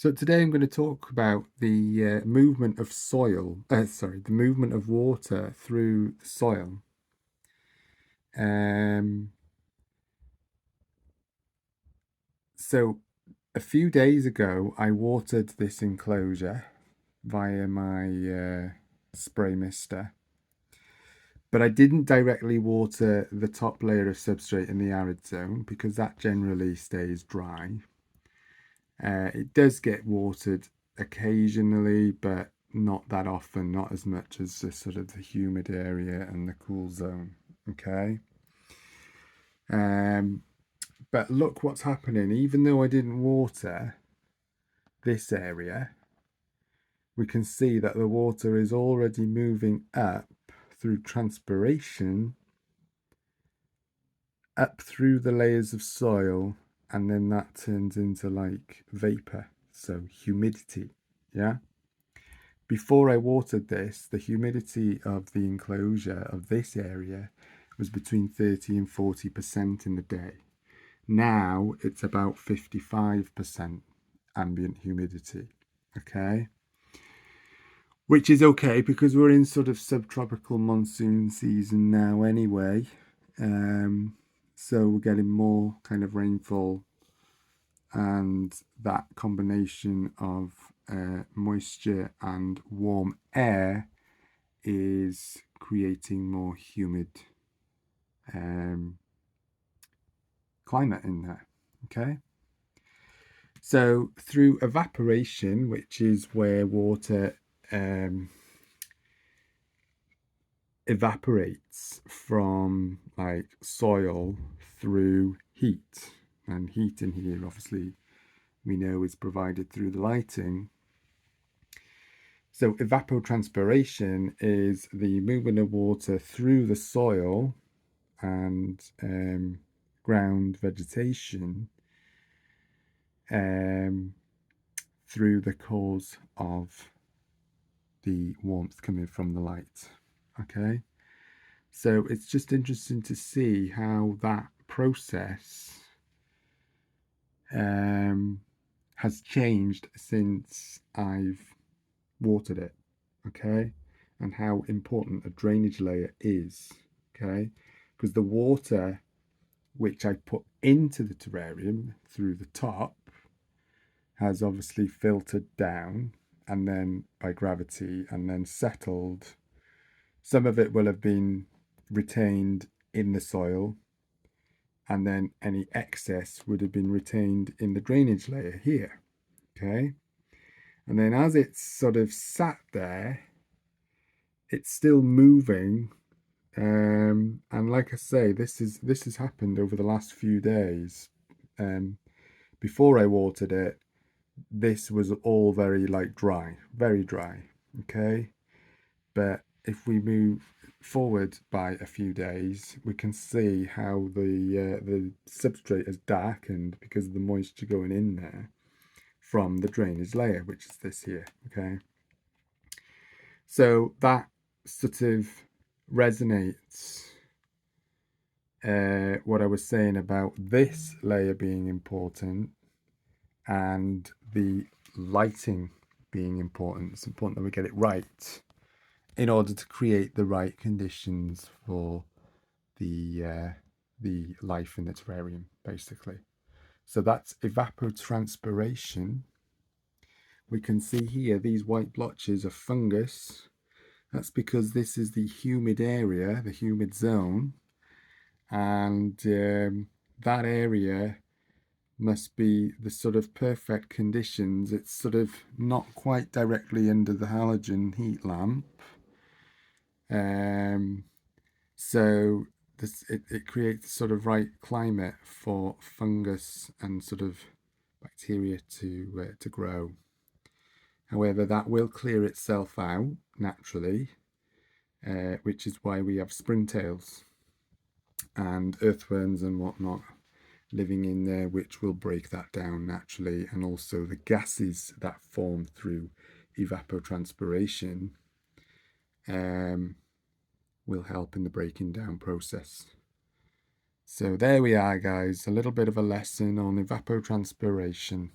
So today I'm going to talk about the movement of the movement of water through the soil. Um, so a few days ago, I watered this enclosure via my spray mister, but I didn't directly water the top layer of substrate in the arid zone because that generally stays dry. It does get watered occasionally, but not that often, not as much as the sort of the humid area and the cool zone. Okay. But look what's happening. Even though I didn't water this area, we can see that the water is already moving up through transpiration up through the layers of soil, and then that turns into like vapor, so humidity. Yeah. Before I watered this, the humidity of the enclosure of this area was between 30 and 40% in the day. Now it's about 55% ambient humidity. Okay. Which is okay because we're in sort of subtropical monsoon season now anyway. So we're getting more kind of rainfall, and that combination of moisture and warm air is creating more humid climate in there. Okay. So through evaporation, which is where water evaporates from like soil through heat, and heat in here obviously we know is provided through the lighting. So evapotranspiration is the movement of water through the soil and ground vegetation through the cause of the warmth coming from the light. Okay, so it's just interesting to see how that process has changed since I've watered it. Okay, and how important a drainage layer is. Okay, because the water which I put into the terrarium through the top has obviously filtered down and then by gravity and then settled. Some of it will have been retained in the soil, and then any excess would have been retained in the drainage layer here. Okay, and then as it's sort of sat there, it's still moving. And like I say, this has happened over the last few days. Before I watered it, this was all very like dry, very dry. Okay, but if we move forward by a few days, we can see how the substrate has darkened because of the moisture going in there from the drainage layer, which is this here. Okay, so that sort of resonates what I was saying about this layer being important and the lighting being important. It's important that we get it right in order to create the right conditions for the life in the terrarium, basically. So that's evapotranspiration. We can see here these white blotches of fungus. That's because this is the humid area, the humid zone, and that area must be the sort of perfect conditions. It's sort of not quite directly under the halogen heat lamp, so it creates sort of right climate for fungus and sort of bacteria to grow. However, that will clear itself out naturally, which is why we have springtails and earthworms and whatnot living in there, which will break that down naturally, and also the gases that form through evapotranspiration will help in the breaking down process. So there we are, guys, a little bit of a lesson on evapotranspiration.